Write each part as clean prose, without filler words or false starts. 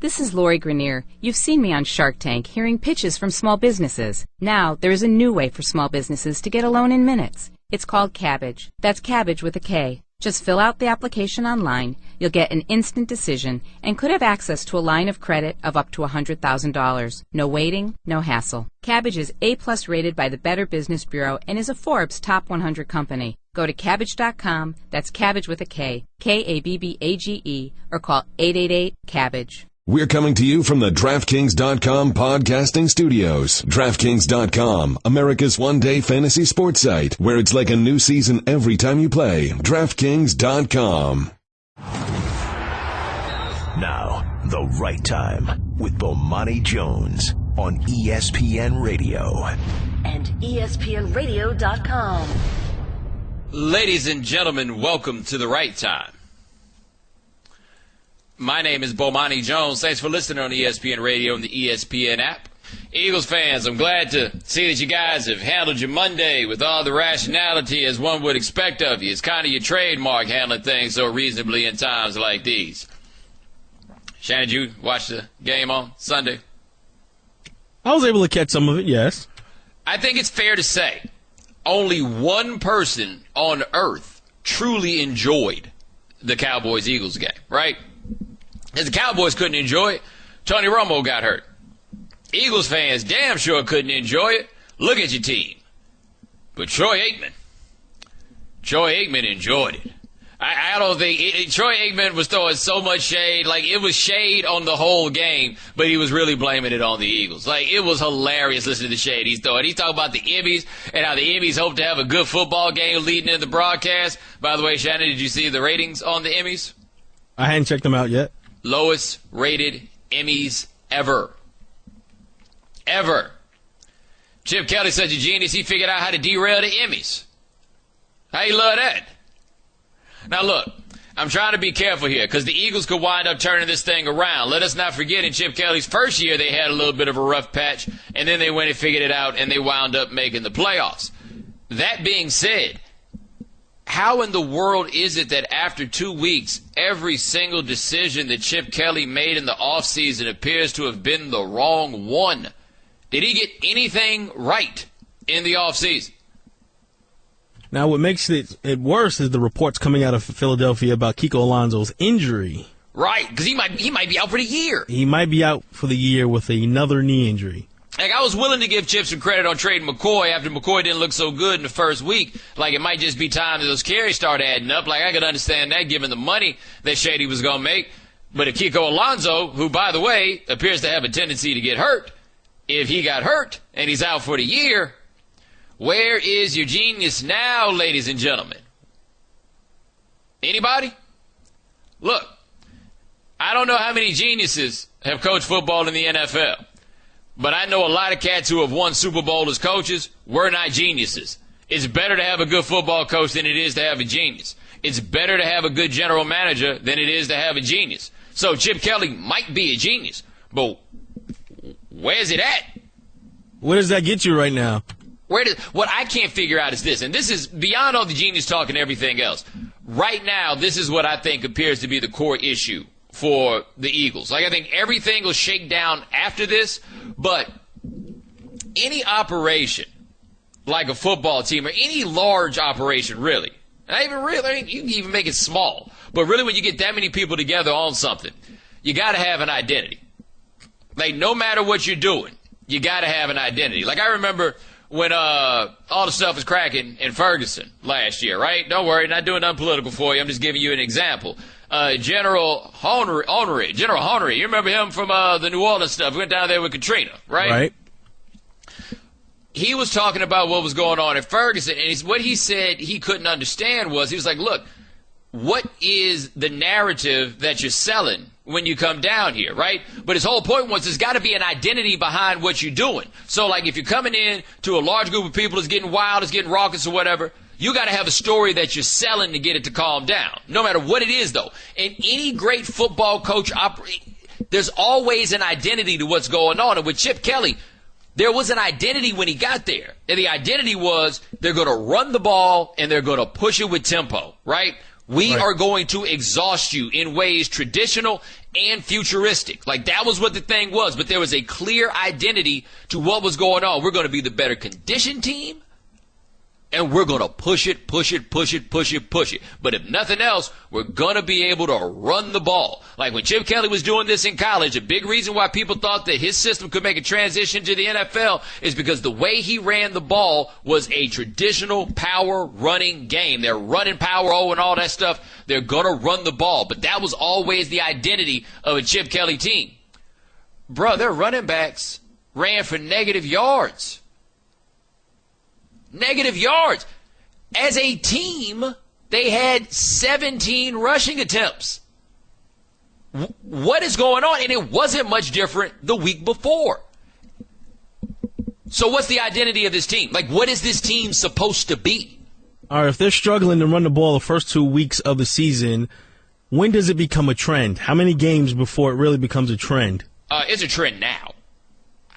This is Lori Grenier. You've seen me on Shark Tank hearing pitches from small businesses. Now, there is a new way for small businesses to get a loan in minutes. It's called Cabbage. That's Cabbage with a K. Just fill out the application online. You'll get an instant decision and could have access to a line of credit of up to $100,000. No waiting, no hassle. Cabbage is A+ rated by the Better Business Bureau and is a Forbes Top 100 company. Go to Cabbage.com, that's Cabbage with a K, Kabbage, or call 888-CABBAGE. We're coming to you from the DraftKings.com podcasting studios. DraftKings.com, America's one-day fantasy sports site, where it's like a new season every time you play. DraftKings.com. Now, the right time with Bomani Jones on ESPN Radio. And ESPNRadio.com. Ladies and gentlemen, welcome to the right time. My name is Bomani Jones. Thanks for listening on ESPN Radio and the ESPN app. Eagles fans, I'm glad to see that you guys have handled your Monday with all the rationality as one would expect of you. It's kind of your trademark, handling things so reasonably in times like these. Shannon, did you watch the game on Sunday? I was able to catch some of it, yes. I think it's fair to say only one person on earth truly enjoyed the Cowboys-Eagles game, right? Because the Cowboys couldn't enjoy it. Tony Romo got hurt. Eagles fans damn sure couldn't enjoy it. Look at your team. But Troy Aikman enjoyed it. I don't think Troy Aikman was throwing so much shade. Like, it was shade on the whole game, but he was really blaming it on the Eagles. Like, it was hilarious listening to the shade he's throwing. He's talking about the Emmys and how the Emmys hope to have a good football game leading into the broadcast. By the way, Shannon, did you see the ratings on the Emmys? I hadn't checked them out yet. Lowest rated Emmys ever. Ever. Chip Kelly's such a genius, he figured out how to derail the Emmys. How you love that? Now look, I'm trying to be careful here because the Eagles could wind up turning this thing around. Let us not forget in Chip Kelly's first year they had a little bit of a rough patch, and then they went and figured it out, and they wound up making the playoffs. That being said, how in the world is it that after 2 weeks, every single decision that Chip Kelly made in the offseason appears to have been the wrong one? Did he get anything right in the offseason? Now, what makes it worse is the reports coming out of Philadelphia about Kiko Alonso's injury. Right, because he might be out for the year. He might be out for the year with another knee injury. Like, I was willing to give Chip some credit on trading McCoy after McCoy didn't look so good in the first week. Like, it might just be time that those carries start adding up. Like, I could understand that given the money that Shady was going to make. But if Kiko Alonso, who, by the way, appears to have a tendency to get hurt, if he got hurt and he's out for the year, where is your genius now, ladies and gentlemen? Anybody? Look, I don't know how many geniuses have coached football in the NFL, but I know a lot of cats who have won Super Bowl as coaches were not geniuses. It's better to have a good football coach than it is to have a genius. It's better to have a good general manager than it is to have a genius. So Chip Kelly might be a genius, but where's it at? Where does that get you right now? What I can't figure out is this, and this is beyond all the genius talk and everything else. Right now, this is what I think appears to be the core issue for the Eagles. Like, I think everything will shake down after this, but any operation, like a football team or any large operation, really, not even really, I mean, you can even make it small, but really when you get that many people together on something, you got to have an identity. Like, no matter what you're doing, you got to have an identity. Like, I remember when all the stuff was cracking in Ferguson last year, right? Don't worry, not doing nothing political for you. I'm just giving you an example. General Honore, you remember him from the New Orleans stuff? We went down there with Katrina, right? Right. He was talking about what was going on at Ferguson, and what he said he couldn't understand was, he was like, look, what is the narrative that you're selling when you come down here, right? But his whole point was there's got to be an identity behind what you're doing. So, like, if you're coming in to a large group of people that's getting wild, that's getting raucous or whatever, you got to have a story that you're selling to get it to calm down, no matter what it is, though. And any great football coach, there's always an identity to what's going on. And with Chip Kelly, there was an identity when he got there. And the identity was they're going to run the ball and they're going to push it with tempo, right? We are going to exhaust you in ways traditional and futuristic. Like, that was what the thing was. But there was a clear identity to what was going on. We're going to be the better conditioned team, and we're going to push it. But if nothing else, we're going to be able to run the ball. Like when Chip Kelly was doing this in college, a big reason why people thought that his system could make a transition to the NFL is because the way he ran the ball was a traditional power running game. They're running power and all that stuff. They're going to run the ball. But that was always the identity of a Chip Kelly team. Bro, their running backs ran for negative yards. Negative yards. As a team, they had 17 rushing attempts. What is going on? And it wasn't much different the week before. So what's the identity of this team? Like, what is this team supposed to be? All right, if they're struggling to run the ball the first 2 weeks of the season, when does it become a trend? How many games before it really becomes a trend? It's a trend now.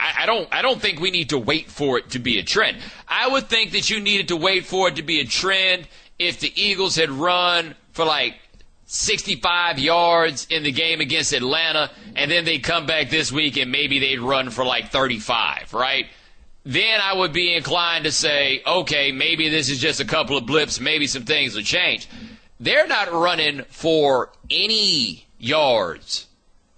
I don't think we need to wait for it to be a trend. I would think that you needed to wait for it to be a trend if the Eagles had run for like 65 yards in the game against Atlanta, and then they come back this week and maybe they'd run for like 35, right? Then I would be inclined to say, okay, maybe this is just a couple of blips, maybe some things will change. They're not running for any yards.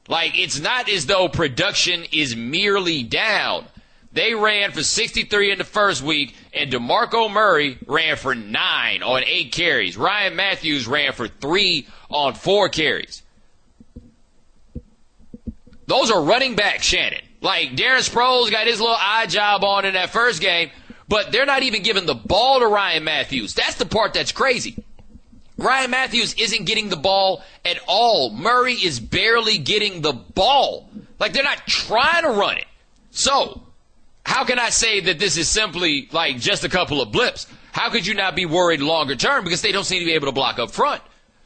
Like, it's not as though production is merely down. They ran for 63 in the first week, and DeMarco Murray ran for 9 on 8 carries. Ryan Matthews ran for 3 on 4 carries. Those are running backs, Shannon. Like, Darren Sproles got his little odd job on in that first game, but they're not even giving the ball to Ryan Matthews. That's the part that's crazy. Ryan Matthews isn't getting the ball at all. Murray is barely getting the ball. Like, they're not trying to run it. So, how can I say that this is simply, like, just a couple of blips? How could you not be worried longer term? Because they don't seem to be able to block up front.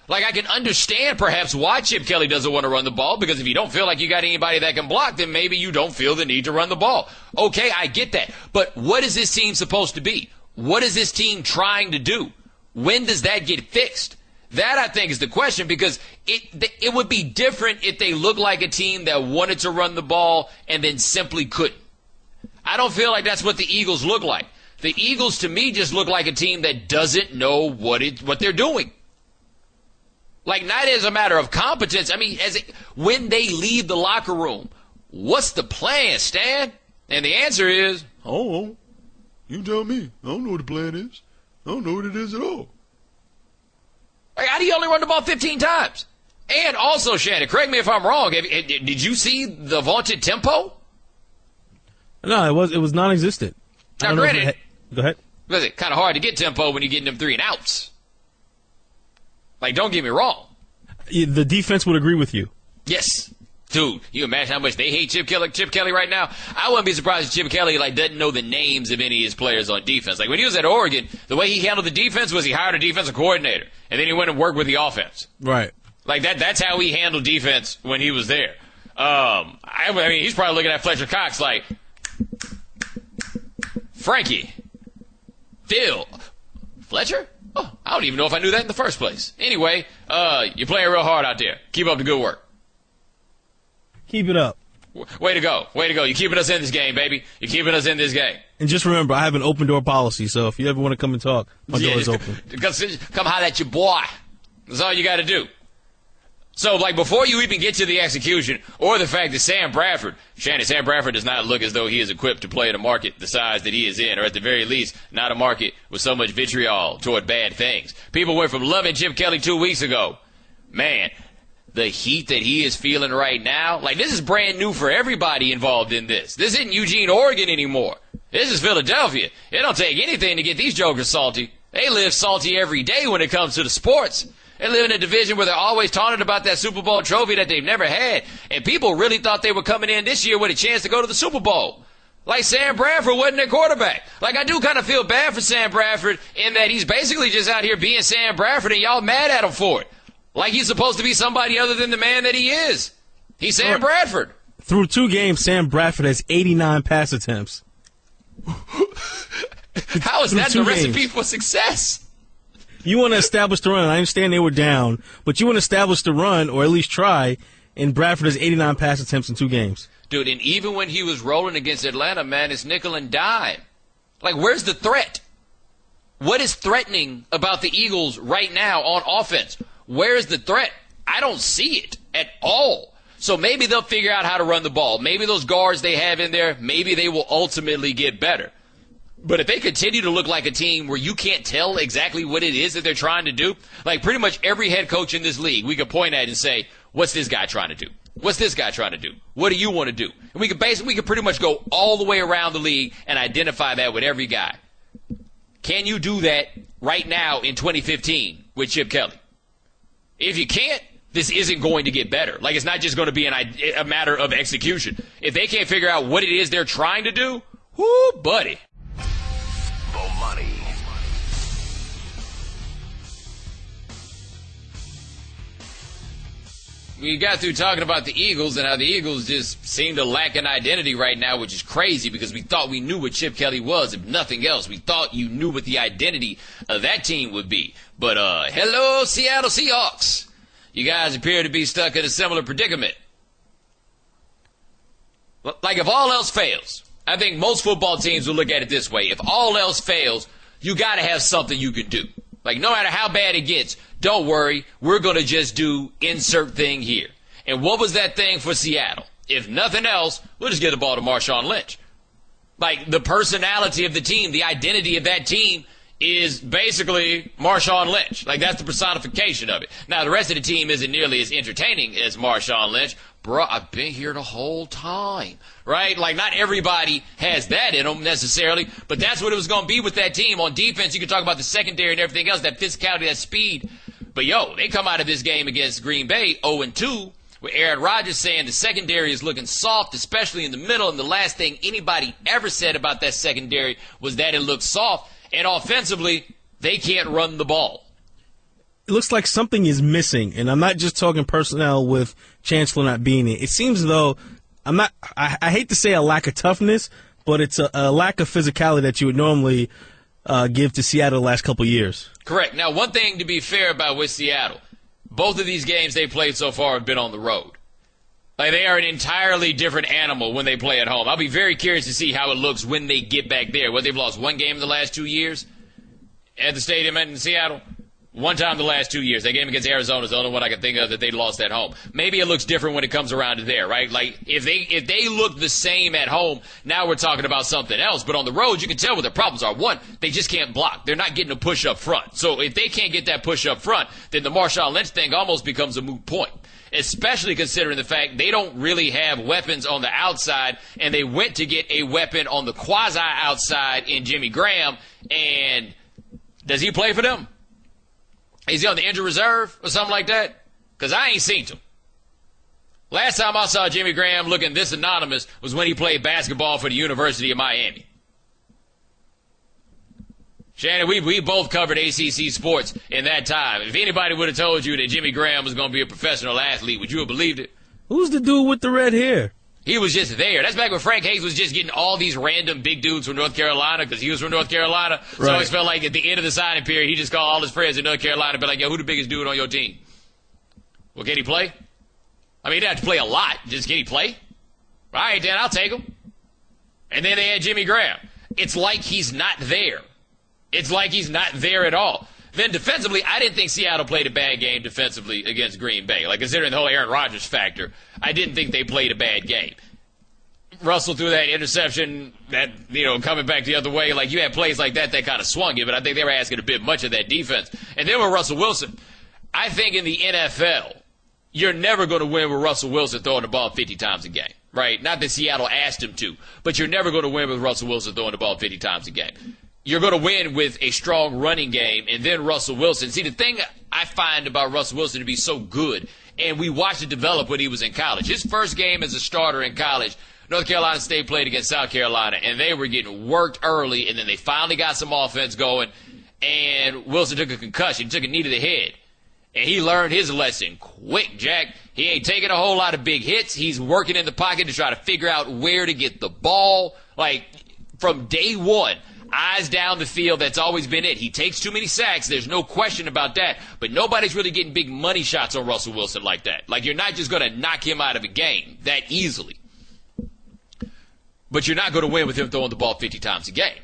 Like, I can understand perhaps why Chip Kelly doesn't want to run the ball, because if you don't feel like you got anybody that can block, then maybe you don't feel the need to run the ball. Okay, I get that. But what is this team supposed to be? What is this team trying to do? When does that get fixed? That, I think, is the question, because it would be different if they looked like a team that wanted to run the ball and then simply couldn't. I don't feel like that's what the Eagles look like. The Eagles, to me, just look like a team that doesn't know what they're doing. Like, not as a matter of competence. I mean, when they leave the locker room, what's the plan, Stan? And the answer is, oh, you tell me. I don't know what the plan is. I don't know what it is at all. Like, how do you only run the ball 15 times? And also, Shannon, correct me if I'm wrong. Did you see the vaunted tempo? No, it was non-existent. Now, granted, go ahead. Because it's kind of hard to get tempo when you're getting them 3 and outs. Like, don't get me wrong. The defense would agree with you. Yes. Dude, you imagine how much they hate Chip Kelly right now? I wouldn't be surprised if Chip Kelly doesn't know the names of any of his players on defense. Like, when he was at Oregon, the way he handled the defense was he hired a defensive coordinator, and then he went and worked with the offense. Right. Like, that's how he handled defense when he was there. I mean, he's probably looking at Fletcher Cox like, Frankie, Phil, Fletcher? Oh, I don't even know if I knew that in the first place. Anyway, you're playing real hard out there. Keep up the good work. Keep it up. Way to go. Way to go. You're keeping us in this game, baby. You're keeping us in this game. And just remember, I have an open door policy, so if you ever want to come and talk, my door is open. Come holler at your boy. That's all you got to do. So, like, before you even get to the execution or the fact that Sam Bradford does not look as though he is equipped to play in a market the size that he is in, or at the very least, not a market with so much vitriol toward bad things. People went from loving Chip Kelly 2 weeks ago. Man, the heat that he is feeling right now, like, this is brand new for everybody involved in this. This isn't Eugene, Oregon anymore. This is Philadelphia. It don't take anything to get these jokers salty. They live salty every day when it comes to the sports. They live in a division where they're always taunted about that Super Bowl trophy that they've never had. And people really thought they were coming in this year with a chance to go to the Super Bowl. Like, Sam Bradford wasn't their quarterback. Like, I do kind of feel bad for Sam Bradford in that he's basically just out here being Sam Bradford, and y'all mad at him for it. Like, he's supposed to be somebody other than the man that he is. He's Sam Bradford. Through 2 games, Sam Bradford has 89 pass attempts. How is that the recipe for success? You want to establish the run. I understand they were down, but you want to establish the run, or at least try. and Bradford has 89 pass attempts in 2 games. Dude, and even when he was rolling against Atlanta, man, it's nickel and dime. Like, where's the threat? What is threatening about the Eagles right now on offense? Where is the threat? I don't see it at all. So maybe they'll figure out how to run the ball. Maybe those guards they have in there, maybe they will ultimately get better. But if they continue to look like a team where you can't tell exactly what it is that they're trying to do, like pretty much every head coach in this league, we could point at and say, what's this guy trying to do? What's this guy trying to do? What do you want to do? And we could pretty much go all the way around the league and identify that with every guy. Can you do that right now in 2015 with Chip Kelly? If you can't, this isn't going to get better. Like, it's not just going to be a matter of execution. If they can't figure out what it is they're trying to do, whoo, buddy. Bomani. We got through talking about the Eagles and how the Eagles just seem to lack an identity right now, which is crazy because we thought we knew what Chip Kelly was. If nothing else, we thought you knew what the identity of that team would be. But, hello, Seattle Seahawks. You guys appear to be stuck in a similar predicament. Like, if all else fails, I think most football teams will look at it this way. If all else fails, you got to have something you can do. Like, no matter how bad it gets, don't worry, we're going to just do insert thing here. And what was that thing for Seattle? If nothing else, we'll just get the ball to Marshawn Lynch. Like, the personality of the team, the identity of that team is basically Marshawn Lynch. Like, that's the personification of it. Now, the rest of the team isn't nearly as entertaining as Marshawn Lynch. Bro, I've been here the whole time, right? Like, not everybody has that in them necessarily, but that's what it was going to be with that team. On defense, you can talk about the secondary and everything else, that physicality, that speed. But, yo, they come out of this game against Green Bay 0-2, with Aaron Rodgers saying the secondary is looking soft, especially in the middle, and the last thing anybody ever said about that secondary was that it looked soft. And offensively, they can't run the ball. It looks like something is missing, and I'm not just talking personnel with Chancellor not being it. It seems as though I hate to say a lack of toughness, but it's a lack of physicality that you would normally give to Seattle the last couple of years. Correct. Now, one thing to be fair about with Seattle, both of these games they played so far have been on the road. Like, they are an entirely different animal when they play at home. I'll be very curious to see how it looks when they get back there. Well, they've lost one game in the last 2 years at the stadium in Seattle. One time the last 2 years. That game against Arizona is the only one I can think of that they lost at home. Maybe it looks different when it comes around to there, right? Like, if they look the same at home, now we're talking about something else. But on the road, you can tell what their problems are. One, they just can't block. They're not getting a push up front. So if they can't get that push up front, then the Marshawn Lynch thing almost becomes a moot point. Especially considering the fact they don't really have weapons on the outside, and they went to get a weapon on the quasi-outside in Jimmy Graham, and does he play for them? Is he on the injured reserve or something like that? Because I ain't seen him. Last time I saw Jimmy Graham looking this anonymous was when he played basketball for the University of Miami. Shannon, we both covered ACC sports in that time. If anybody would have told you that Jimmy Graham was going to be a professional athlete, would you have believed it? Who's the dude with the red hair? He was just there. That's back when Frank Hayes was just getting all these random big dudes from North Carolina because he was from North Carolina. Right. So I always felt like at the end of the signing period, he just called all his friends in North Carolina and be like, yo, who the biggest dude on your team? Well, can he play? I mean, he didn't have to play a lot. Just can he play? All right, then I'll take him. And then they had Jimmy Graham. It's like he's not there. It's like he's not there at all. Then defensively, I didn't think Seattle played a bad game defensively against Green Bay. Like, considering the whole Aaron Rodgers factor, I didn't think they played a bad game. Russell threw that interception that, coming back the other way. Like, you had plays like that kind of swung you, but I think they were asking a bit much of that defense. And then with Russell Wilson, I think in the NFL, you're never going to win with Russell Wilson throwing the ball 50 times a game, right? Not that Seattle asked him to, but you're never going to win with Russell Wilson throwing the ball 50 times a game. You're going to win with a strong running game and then Russell Wilson. See, the thing I find about Russell Wilson to be so good, and we watched it develop when he was in college. His first game as a starter in college, North Carolina State played against South Carolina, and they were getting worked early, and then they finally got some offense going, and Wilson took a concussion, took a knee to the head. And he learned his lesson quick, Jack. He ain't taking a whole lot of big hits. He's working in the pocket to try to figure out where to get the ball. Like, from day one, Eyes down the field, that's always been it. He takes too many sacks, there's no question about that. But nobody's really getting big money shots on Russell Wilson like that. Like, you're not just going to knock him out of a game that easily. But you're not going to win with him throwing the ball 50 times a game.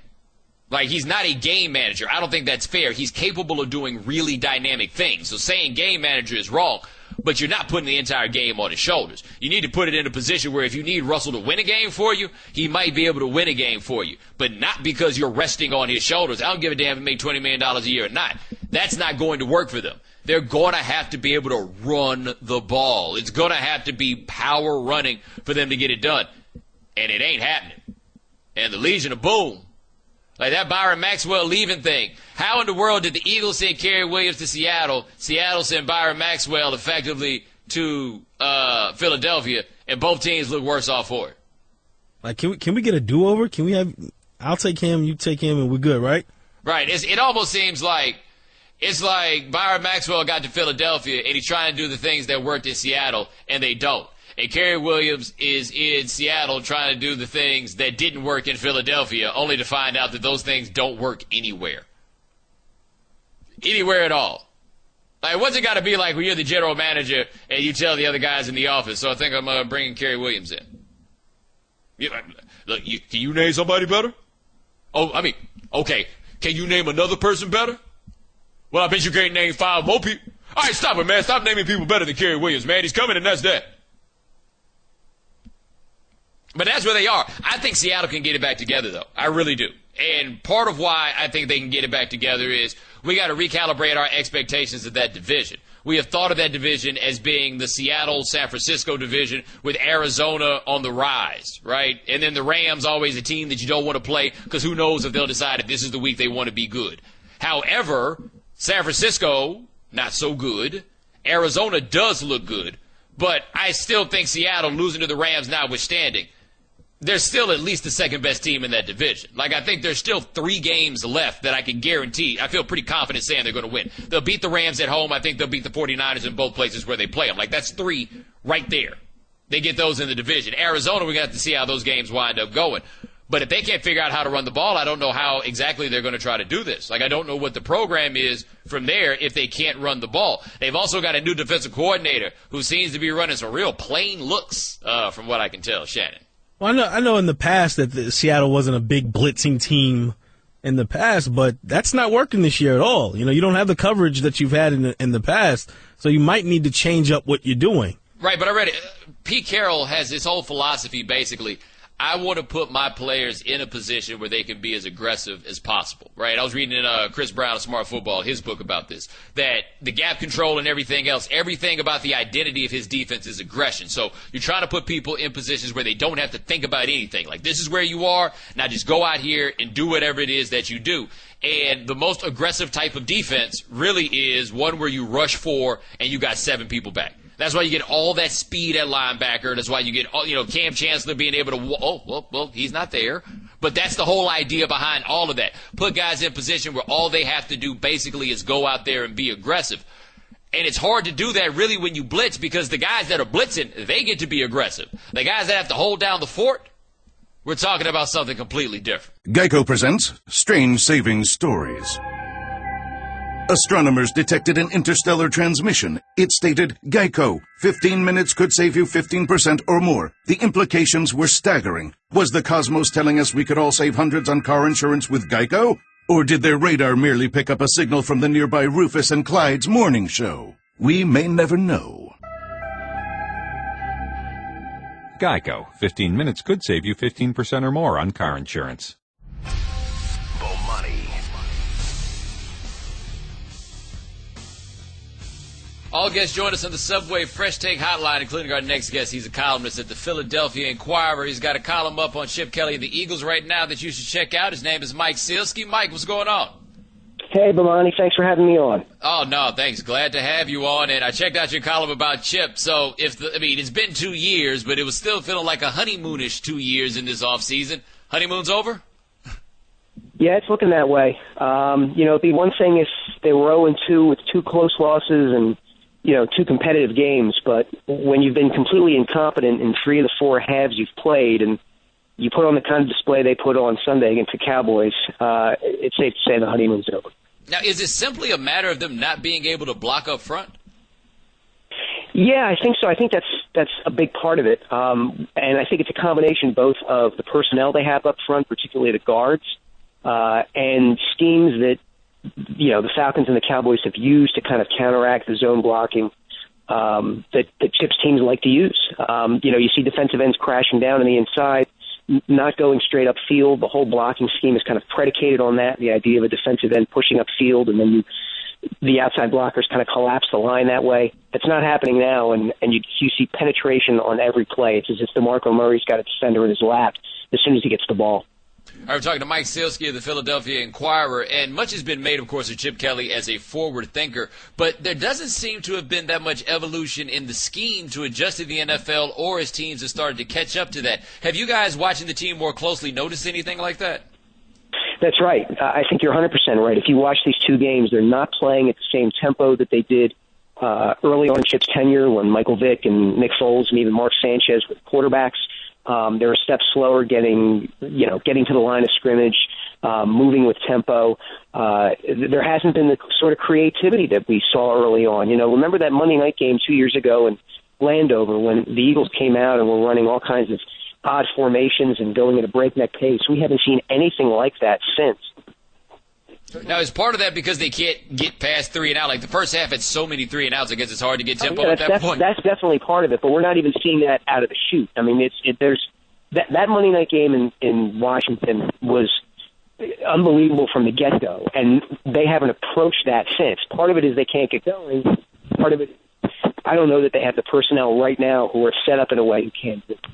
Like, he's not a game manager. I don't think that's fair. He's capable of doing really dynamic things. So saying game manager is wrong, but you're not putting the entire game on his shoulders. You need to put it in a position where if you need Russell to win a game for you, he might be able to win a game for you, but not because you're resting on his shoulders. I don't give a damn if he make $20 million a year or not. That's not going to work for them. They're going to have to be able to run the ball. It's going to have to be power running for them to get it done, and it ain't happening. And the Legion of Boom, like that Byron Maxwell leaving thing. How in the world did the Eagles send Kerry Williams to Seattle? Seattle sent Byron Maxwell effectively to Philadelphia, and both teams look worse off for it. Like, can we get a do-over? Can we have? I'll take him, you take him, and we're good, right? Right. It almost seems like it's like Byron Maxwell got to Philadelphia and he's trying to do the things that worked in Seattle, and they don't. And Kerry Williams is in Seattle trying to do the things that didn't work in Philadelphia, only to find out that those things don't work anywhere. Anywhere at all. Like, what's it got to be like when you're the general manager and you tell the other guys in the office, so I think I'm bringing Kerry Williams in? Look, can you name somebody better? Okay, can you name another person better? Well, I bet you can't name 5 more people. All right, stop it, man. Stop naming people better than Kerry Williams, man. He's coming, and that's that. But that's where they are. I think Seattle can get it back together, though. I really do. And part of why I think they can get it back together is we got to recalibrate our expectations of that division. We have thought of that division as being the Seattle-San Francisco division with Arizona on the rise, right? And then the Rams, always a team that you don't want to play because who knows if they'll decide if this is the week they want to be good. However, San Francisco, not so good. Arizona does look good. But I still think Seattle, losing to the Rams notwithstanding, they're still at least the second-best team in that division. Like, I think there's still 3 games left that I can guarantee. I feel pretty confident saying they're going to win. They'll beat the Rams at home. I think they'll beat the 49ers in both places where they play them. Like, that's 3 right there. They get those in the division. Arizona, we're going to have to see how those games wind up going. But if they can't figure out how to run the ball, I don't know how exactly they're going to try to do this. Like, I don't know what the program is from there if they can't run the ball. They've also got a new defensive coordinator who seems to be running some real plain looks, from what I can tell, Shannon. Well, I know in the past that Seattle wasn't a big blitzing team in the past, but that's not working this year at all. You know, you don't have the coverage that you've had in the past, so you might need to change up what you're doing. Right, but I read it. Pete Carroll has this whole philosophy, basically. I want to put my players in a position where they can be as aggressive as possible, right? I was reading in Chris Brown of Smart Football, his book about this, that the gap control and everything else, everything about the identity of his defense is aggression. So you're trying to put people in positions where they don't have to think about anything. Like, this is where you are, now just go out here and do whatever it is that you do. And the most aggressive type of defense really is one where you rush 4 and you got 7 people back. That's why you get all that speed at linebacker. That's why you get, Cam Chancellor being able to, well, he's not there. But that's the whole idea behind all of that. Put guys in position where all they have to do basically is go out there and be aggressive. And it's hard to do that really when you blitz because the guys that are blitzing, they get to be aggressive. The guys that have to hold down the fort, we're talking about something completely different. Geico presents Strange Savings Stories. Astronomers detected an interstellar transmission. It stated, Geico, 15 minutes could save you 15% or more. The implications were staggering. Was the cosmos telling us we could all save hundreds on car insurance with Geico? Or did their radar merely pick up a signal from the nearby Rufus and Clyde's morning show? We may never know. Geico, 15 minutes could save you 15% or more on car insurance. All guests join us on the Subway Fresh Take Hotline, including our next guest. He's a columnist at the Philadelphia Inquirer. He's got a column up on Chip Kelly and the Eagles right now that you should check out. His name is Mike Sealski. Mike, what's going on? Hey, Bomani. Thanks for having me on. Oh, no, thanks. Glad to have you on. And I checked out your column about Chip. So, it's been 2 years, but it was still feeling like a honeymoonish 2 years in this offseason. Honeymoon's over? Yeah, it's looking that way. The one thing is they were 0-2 with 2 close losses and 2 competitive games, but when you've been completely incompetent in 3 of the 4 halves you've played, and you put on the kind of display they put on Sunday against the Cowboys, it's safe to say the honeymoon's over. Now, is it simply a matter of them not being able to block up front? Yeah, I think so. I think that's a big part of it, and I think it's a combination both of the personnel they have up front, particularly the guards, and schemes that the Falcons and the Cowboys have used to kind of counteract the zone blocking that Chip's teams like to use. You see defensive ends crashing down on the inside, not going straight up field. The whole blocking scheme is kind of predicated on that, the idea of a defensive end pushing up field, and then the outside blockers kind of collapse the line that way. That's not happening now, and you see penetration on every play. It's as if DeMarco Murray's got a defender in his lap as soon as he gets the ball. All right, we're talking to Mike Silsky of the Philadelphia Inquirer, and much has been made, of course, of Chip Kelly as a forward thinker, but there doesn't seem to have been that much evolution in the scheme to adjust to the NFL or as teams have started to catch up to that. Have you guys watching the team more closely noticed anything like that? That's right. I think you're 100% right. If you watch these two games, they're not playing at the same tempo that they did early on in Chip's tenure when Michael Vick and Nick Foles and even Mark Sanchez were quarterbacks. They're a step slower getting to the line of scrimmage, moving with tempo. There hasn't been the sort of creativity that we saw early on. Remember that Monday night game 2 years ago in Landover when the Eagles came out and were running all kinds of odd formations and going at a breakneck pace? We haven't seen anything like that since. Now, is part of that because they can't get past 3 and out? Like the first half had so many 3 and outs, I guess it's hard to get tempo at that point. That's definitely part of it, but we're not even seeing that out of the chute. I mean, there's that Monday night game in Washington was unbelievable from the get-go, and they haven't approached that since. Part of it is they can't get going. Part of it, I don't know that they have the personnel right now who are set up in a way who can do it.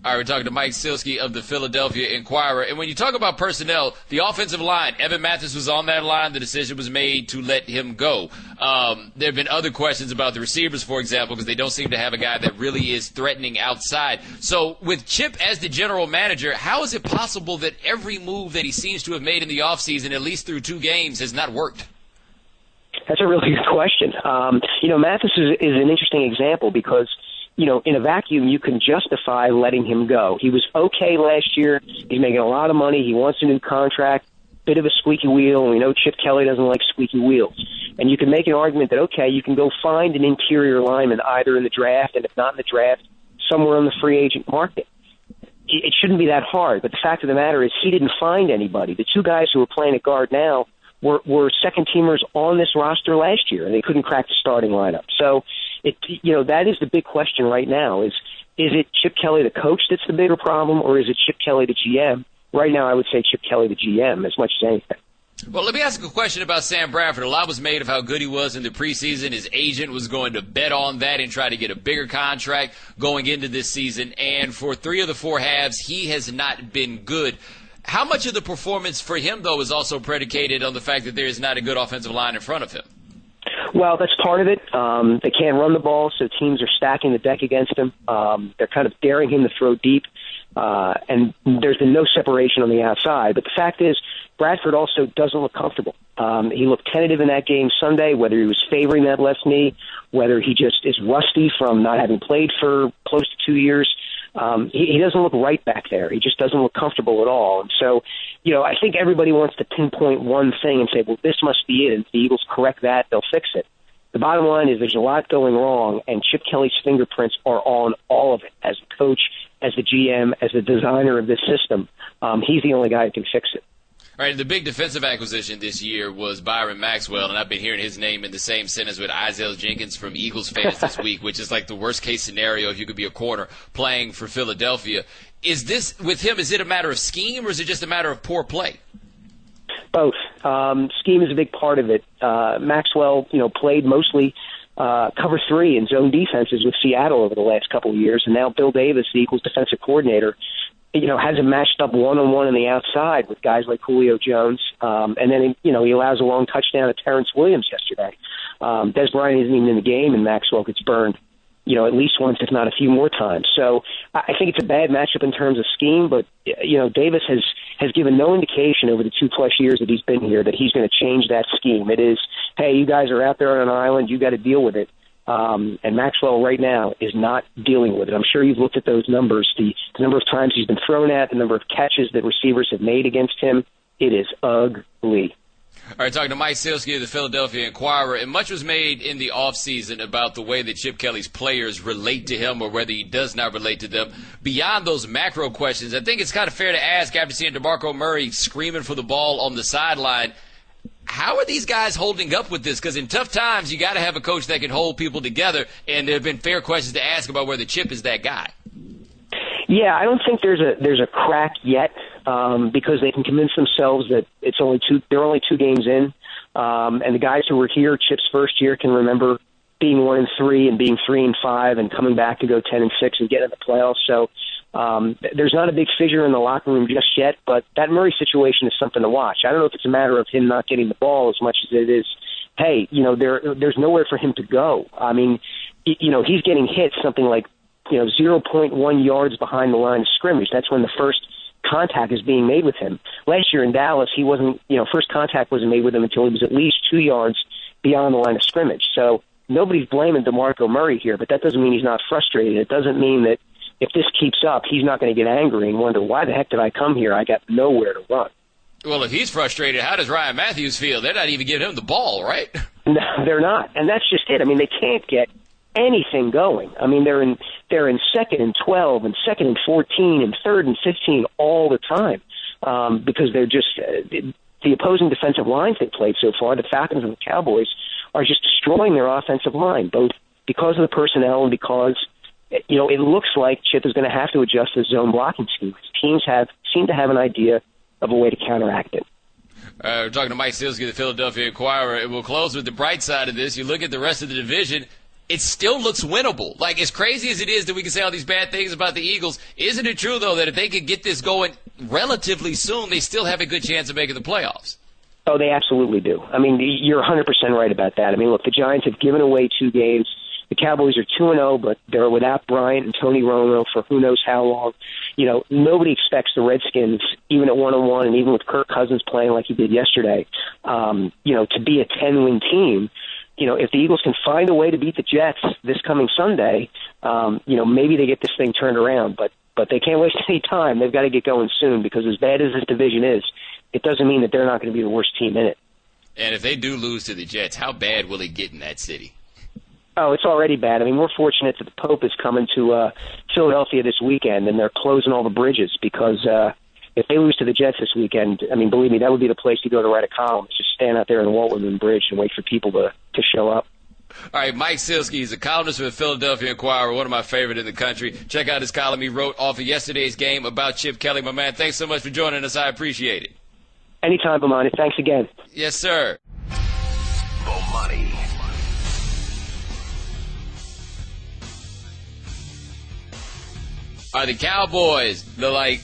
All right, we're talking to Mike Silsky of the Philadelphia Inquirer. And when you talk about personnel, the offensive line, Evan Mathis was on that line. The decision was made to let him go. There have been other questions about the receivers, for example, because they don't seem to have a guy that really is threatening outside. So with Chip as the general manager, how is it possible that every move that he seems to have made in the offseason, at least through 2 games, has not worked? That's a really good question. Mathis is an interesting example because in a vacuum, you can justify letting him go. He was okay last year. He's making a lot of money. He wants a new contract, bit of a squeaky wheel. We know Chip Kelly doesn't like squeaky wheels. And you can make an argument that, okay, you can go find an interior lineman either in the draft, and if not in the draft, somewhere on the free agent market. It shouldn't be that hard. But the fact of the matter is he didn't find anybody. The 2 guys who are playing at guard now were second-teamers on this roster last year, and they couldn't crack the starting lineup. So, that is the big question right now. Is it Chip Kelly, the coach, that's the bigger problem, or is it Chip Kelly, the GM? Right now, I would say Chip Kelly, the GM, as much as anything. Well, let me ask a question about Sam Bradford. A lot was made of how good he was in the preseason. His agent was going to bet on that and try to get a bigger contract going into this season. And for 3 of the 4 halves, he has not been good. How much of the performance for him, though, is also predicated on the fact that there is not a good offensive line in front of him? Well, that's part of it. They can't run the ball, so teams are stacking the deck against him. They're kind of daring him to throw deep, and there's been no separation on the outside. But the fact is, Bradford also doesn't look comfortable. He looked tentative in that game Sunday, whether he was favoring that left knee, whether he just is rusty from not having played for close to 2 years. He doesn't look right back there. He just doesn't look comfortable at all. And so, I think everybody wants to pinpoint one thing and say, well, this must be it. And if the Eagles correct that, they'll fix it. The bottom line is there's a lot going wrong, and Chip Kelly's fingerprints are on all of it. As a coach, as the GM, as the designer of this system, he's the only guy who can fix it. All right, the big defensive acquisition this year was Byron Maxwell, and I've been hearing his name in the same sentence with Isaiah Jenkins from Eagles fans this week, which is like the worst-case scenario if you could be a corner playing for Philadelphia. Is this, with him, is it a matter of scheme, or is it just a matter of poor play? Both. Scheme is a big part of it. Maxwell, played mostly cover 3 in zone defenses with Seattle over the last couple of years, and now Bill Davis, the Eagles defensive coordinator, hasn't matched up one-on-one on the outside with guys like Julio Jones. And then, he allows a long touchdown to Terrence Williams yesterday. Des Bryant isn't even in the game, and Maxwell gets burned, at least once, if not a few more times. So I think it's a bad matchup in terms of scheme, but, Davis has given no indication over the 2+ years that he's been here that he's going to change that scheme. It is, hey, you guys are out there on an island, you got to deal with it. And Maxwell right now is not dealing with it. I'm sure you've looked at those numbers, the number of times he's been thrown at, the number of catches that receivers have made against him. It is ugly. All right, talking to Mike Silsky of the Philadelphia Inquirer, and much was made in the offseason about the way that Chip Kelly's players relate to him or whether he does not relate to them. Beyond those macro questions, I think it's kind of fair to ask, after seeing DeMarco Murray screaming for the ball on the sideline, how are these guys holding up with this? Because in tough times, you got to have a coach that can hold people together, and there have been fair questions to ask about whether Chip is that guy. Yeah, I don't think there's a crack yet, because they can convince themselves that they're only 2 games in, and the guys who were here Chip's first year can remember being 1-3 and being 3-5 and coming back to go 10-6 and get in the playoffs. So there's not a big fissure in the locker room just yet, but that Murray situation is something to watch. I don't know if it's a matter of him not getting the ball as much as it is, hey, there's nowhere for him to go. I mean, he's getting hit something like 0.1 yards behind the line of scrimmage. That's when the first contact is being made with him. Last year in Dallas, he wasn't, first contact wasn't made with him until he was at least 2 yards beyond the line of scrimmage. So nobody's blaming DeMarco Murray here, but that doesn't mean he's not frustrated. It doesn't mean that if this keeps up, he's not going to get angry and wonder, why the heck did I come here? I got nowhere to run. Well, if he's frustrated, how does Ryan Matthews feel? They're not even giving him the ball, right? No, they're not. And that's just it. I mean, they can't get anything going. I mean, they're in 2nd and 12 and 2nd and 14 and 3rd and 15 all the time, because they're just the opposing defensive lines they played so far, the Falcons and the Cowboys, are just destroying their offensive line, both because of the personnel and because it looks like Chip is going to have to adjust his zone blocking scheme. Teams seem to have an idea of a way to counteract it. We're talking to Mike Silsky, the Philadelphia Inquirer, and we'll close with the bright side of this. You look at the rest of the division, it still looks winnable. Like, as crazy as it is that we can say all these bad things about the Eagles, isn't it true, though, that if they could get this going relatively soon, they still have a good chance of making the playoffs? Oh, they absolutely do. I mean, you're 100% right about that. I mean, look, the Giants have given away 2 games. The Cowboys are 2-0, but they're without Bryant and Tony Romo for who knows how long. Nobody expects the Redskins, even at 1-1 and even with Kirk Cousins playing like he did yesterday, to be a 10-win team. If the Eagles can find a way to beat the Jets this coming Sunday, maybe they get this thing turned around. But they can't waste any time. They've got to get going soon, because as bad as this division is, it doesn't mean that they're not going to be the worst team in it. And if they do lose to the Jets, how bad will it get in that city? Oh, it's already bad. I mean, we're fortunate that the Pope is coming to Philadelphia this weekend, and they're closing all the bridges, because if they lose to the Jets this weekend, I mean, believe me, that would be the place to go to write a column. Just stand out there in the Walt Whitman Bridge and wait for people to show up. All right, Mike Silsky, he's a columnist for the Philadelphia Inquirer, one of my favorite in the country. Check out his column he wrote off of yesterday's game about Chip Kelly. My man, thanks so much for joining us. I appreciate it. Anytime, Bomani. Thanks again. Yes, sir. Bomani. Are the Cowboys the,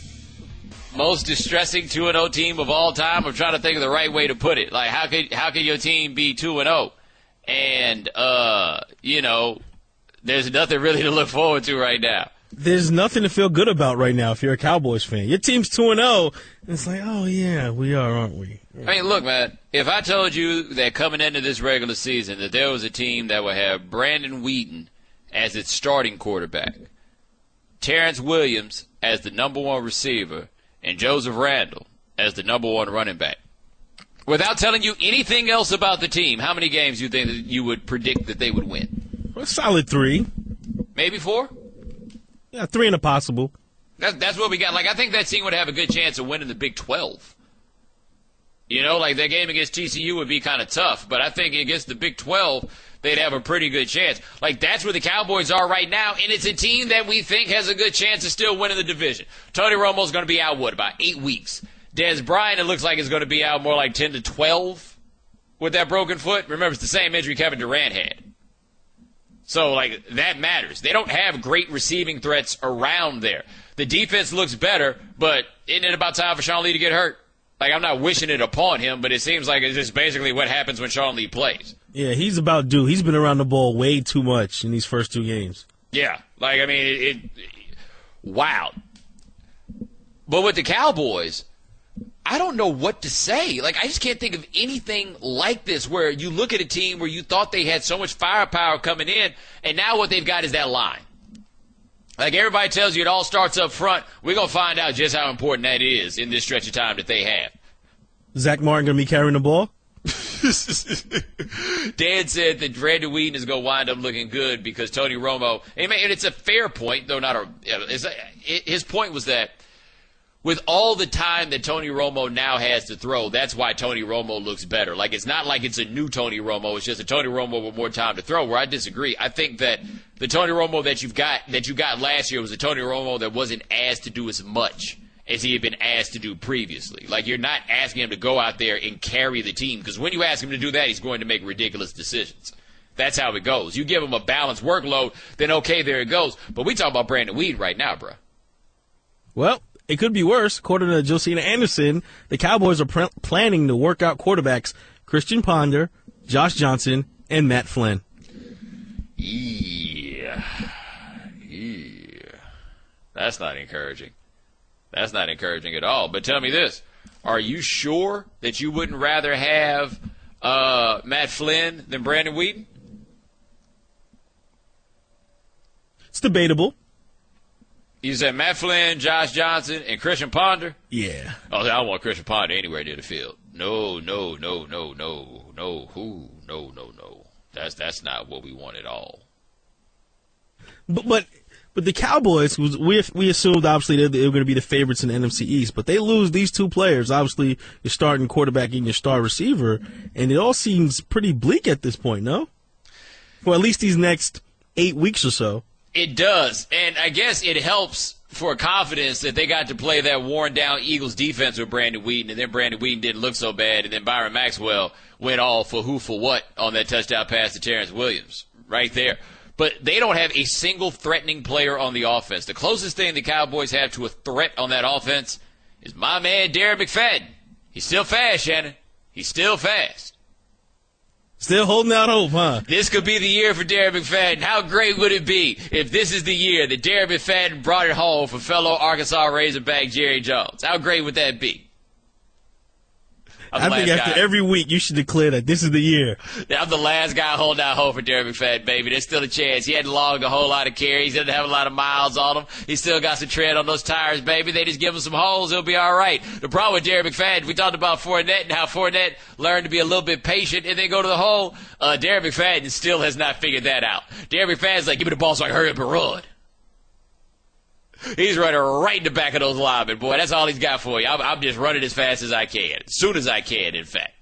most distressing 2-0 team of all time? I'm trying to think of the right way to put it. Like, how could your team be 2-0? And, there's nothing really to look forward to right now. There's nothing to feel good about right now if you're a Cowboys fan. Your team's 2-0, and it's like, oh, yeah, we are, aren't we? I mean, look, man, if I told you that coming into this regular season that there was a team that would have Brandon Wheaton as its starting quarterback, Terrence Williams as the number 1 receiver, and Joseph Randle as the number 1 running back, without telling you anything else about the team, how many games do you think that you would predict that they would win? Well, solid 3. Maybe 4? Yeah, 3 and a possible. That's what we got. I think that team would have a good chance of winning the Big 12. That game against TCU would be kind of tough, but I think against the Big 12, they'd have a pretty good chance. That's where the Cowboys are right now, and it's a team that we think has a good chance of still winning the division. Tony Romo's going to be out, about 8 weeks? Des Bryant, it looks like, is going to be out more like 10 to 12 with that broken foot. Remember, it's the same injury Kevin Durant had. So, that matters. They don't have great receiving threats around there. The defense looks better, but isn't it about time for Sean Lee to get hurt? I'm not wishing it upon him, but it seems like it's just basically what happens when Sean Lee plays. Yeah, he's about due. He's been around the ball way too much in these first 2 games. Yeah, wow. But with the Cowboys, I don't know what to say. Like, I just can't think of anything like this where you look at a team where you thought they had so much firepower coming in, and now what they've got is that line. Like, everybody tells you it all starts up front. We're going to find out just how important that is in this stretch of time that they have. Zach Martin going to be carrying the ball? Dan said that Brandon Whedon is going to wind up looking good because Tony Romo, and it's a fair point, though his point was that with all the time that Tony Romo now has to throw, that's why Tony Romo looks better. Like, it's not like it's a new Tony Romo. It's just a Tony Romo with more time to throw, where I disagree. I think that the Tony Romo that you got last year was a Tony Romo that wasn't asked to do as much as he had been asked to do previously. Like, you're not asking him to go out there and carry the team, because when you ask him to do that, he's going to make ridiculous decisions. That's how it goes. You give him a balanced workload, then okay, there it goes. But we talk about Brandon Whedon right now, bro. Well, it could be worse. According to Josina Anderson, the Cowboys are planning to work out quarterbacks Christian Ponder, Josh Johnson, and Matt Flynn. Yeah. That's not encouraging. That's not encouraging at all. But tell me this. Are you sure that you wouldn't rather have Matt Flynn than Brandon Whedon? It's debatable. You said Matt Flynn, Josh Johnson, and Christian Ponder? Yeah. Oh, I don't want Christian Ponder anywhere near the field. No. That's not what we want at all. But the Cowboys, we assumed obviously they were going to be the favorites in the NFC East, but they lose these two players, obviously your starting quarterback and your star receiver, and it all seems pretty bleak at this point, no? For at least these next 8 weeks or so. It does, and I guess it helps for confidence that they got to play that worn-down Eagles defense with Brandon Whedon, and then Brandon Whedon didn't look so bad, and then Byron Maxwell went all for who for what on that touchdown pass to Terrence Williams right there. But they don't have a single threatening player on the offense. The closest thing the Cowboys have to a threat on that offense is my man Darren McFadden. He's still fast, Shannon. He's still fast. Still holding out hope, huh? This could be the year for Darren McFadden. How great would it be if this is the year that Darren McFadden brought it home for fellow Arkansas Razorback Jerry Jones? How great would that be? I think after every week you should declare that this is the year. I'm the last guy holding out hope for Darren McFadden, baby. There's still a chance. He hadn't logged a whole lot of carries. He doesn't have a lot of miles on him. He still got some tread on those tires, baby. They just give him some holes. He'll be all right. The problem with Darren McFadden, we talked about Fournette and how Fournette learned to be a little bit patient and then go to the hole. Darren McFadden still has not figured that out. Darren McFadden's like, give me the ball so I can hurry up and run. He's running right in the back of those linemen, boy. That's all he's got for you. I'm just running as fast as I can, as soon as I can, in fact.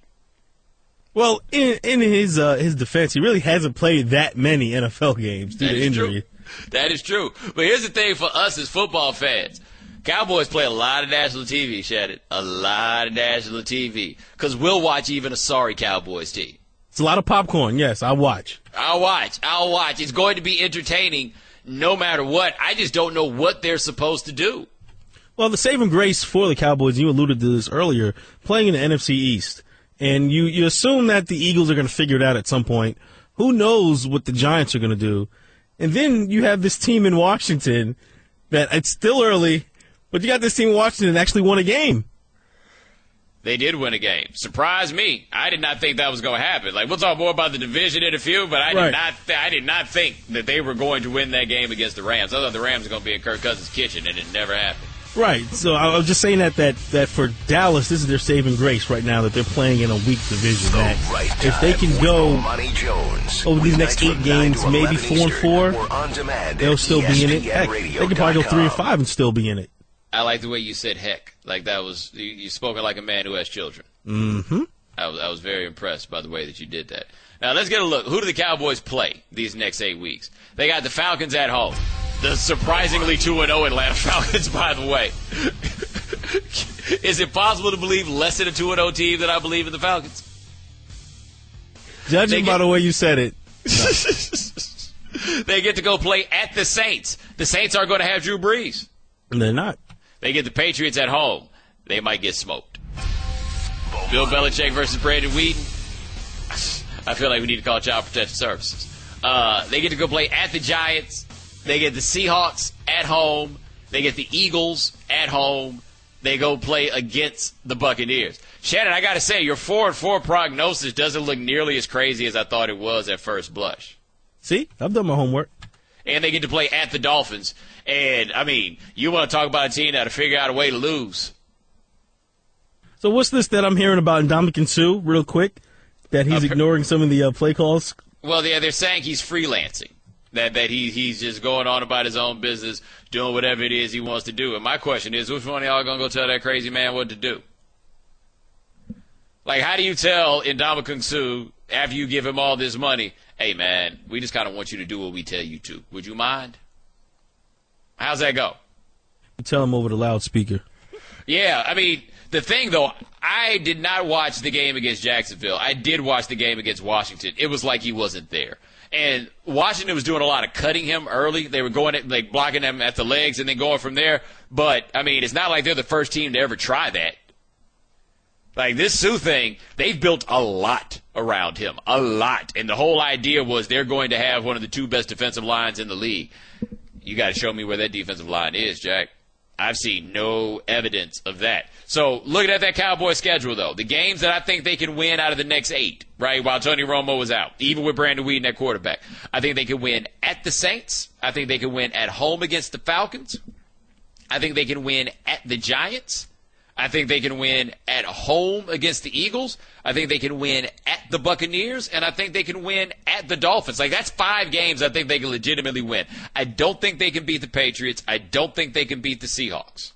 Well, in his defense, he really hasn't played that many NFL games due to injury. True. That is true. But here's the thing for us as football fans. Cowboys play a lot of national TV, Shannon. A lot of national TV. Because we'll watch even a sorry Cowboys team. It's a lot of popcorn, yes. I'll watch. I'll watch. It's going to be entertaining no matter what. I just don't know what they're supposed to do. Well, the saving grace for the Cowboys, you alluded to this earlier, playing in the NFC East. And you assume that the Eagles are going to figure it out at some point. Who knows what the Giants are going to do? And then you have this team in Washington that it's still early, but you got this team in Washington that actually won a game. They did win a game. Surprised me. I did not think that was going to happen. Like, we'll talk more about the division in a few, but I did not think that they were going to win that game against the Rams. I thought the Rams were going to be in Kirk Cousins' kitchen, and it never happened. Right. So I was just saying that for Dallas, this is their saving grace right now, that they're playing in a weak division. That if they can go over these next 8 games, maybe 4-4, they'll still be in it. Heck, they could probably go 3-5 and still be in it. I like the way you said heck. Like that was, you spoke like a man who has children. Mm-hmm. I was very impressed by the way that you did that. Now let's get a look. Who do the Cowboys play these next 8 weeks? They got the Falcons at home. The surprisingly 2-0 Atlanta Falcons, by the way. Is it possible to believe less than a 2-0 team than I believe in the Falcons? Judging by the way you said it. No. They get to go play at the Saints. The Saints aren't going to have Drew Brees. They're not. They get the Patriots at home. They might get smoked. Bill Belichick versus Brandon Whedon. I feel like we need to call Child Protection Services. They get to go play at the Giants. They get the Seahawks at home. They get the Eagles at home. they go play against the Buccaneers. Shannon, I got to say, your 4-4 prognosis doesn't look nearly as crazy as I thought it was at first blush. See, I've done my homework. And they get to play at the Dolphins. And, I mean, you want to talk about a team that to figure out a way to lose. So what's this that I'm hearing about Ndamukong Suh, real quick, that he's ignoring some of the play calls? Well, yeah, they're saying he's freelancing, that he's just going on about his own business, doing whatever it is he wants to do. And my question is, which one of y'all going to go tell that crazy man what to do? Like, how do you tell Ndamukong Suh, after you give him all this money, hey, man, we just kind of want you to do what we tell you to. Would you mind? How's that go? You tell him over the loudspeaker. Yeah, I mean, the thing, though, I did not watch the game against Jacksonville. I did watch the game against Washington. It was like he wasn't there. And Washington was doing a lot of cutting him early. They were going at, like, blocking him at the legs and then going from there. But, I mean, it's not like they're the first team to ever try that. Like, this Suh thing, they've built a lot around him. A lot. And the whole idea was they're going to have one of the two best defensive lines in the league. You got to show me where that defensive line is, Jack. I've seen no evidence of that. So, looking at that Cowboys schedule, though, the games that I think they can win out of the next 8, right, while Tony Romo was out, even with Brandon Weeden at quarterback, I think they can win at the Saints. I think they can win at home against the Falcons. I think they can win at the Giants. I think they can win at home against the Eagles. I think they can win at the Buccaneers. And I think they can win at the Dolphins. Like, that's 5 games I think they can legitimately win. I don't think they can beat the Patriots. I don't think they can beat the Seahawks.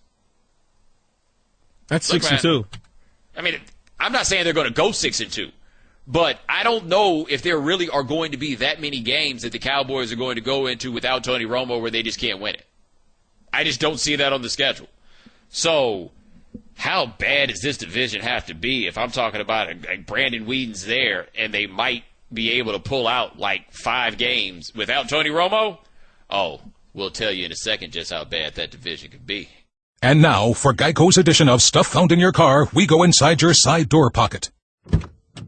That's 6-2. I mean, I'm not saying they're going to go 6-2. But I don't know if there really are going to be that many games that the Cowboys are going to go into without Tony Romo where they just can't win it. I just don't see that on the schedule. So, how bad does this division have to be if I'm talking about Brandon Weeden's there and they might be able to pull out like 5 games without Tony Romo? Oh, we'll tell you in a second just how bad that division could be. And now, for Geico's edition of Stuff Found in Your Car, we go inside your side door pocket.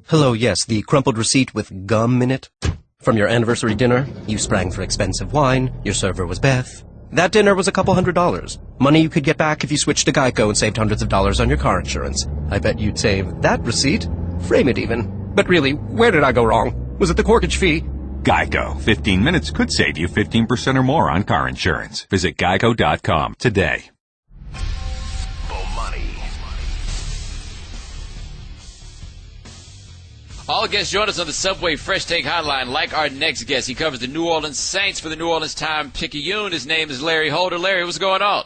Hello, yes, the crumpled receipt with gum in it. From your anniversary dinner, you sprang for expensive wine, your server was Beth. That dinner was a couple $100. Money you could get back if you switched to Geico and saved hundreds of dollars on your car insurance. I bet you'd save that receipt. Frame it even. But really, where did I go wrong? Was it the corkage fee? Geico. 15 minutes could save you 15% or more on car insurance. Visit geico.com today. All guests join us on the Subway Fresh Take Hotline. Like our next guest, he covers the New Orleans Saints for the New Orleans Times-Picayune. His name is Larry Holder. Larry, what's going on?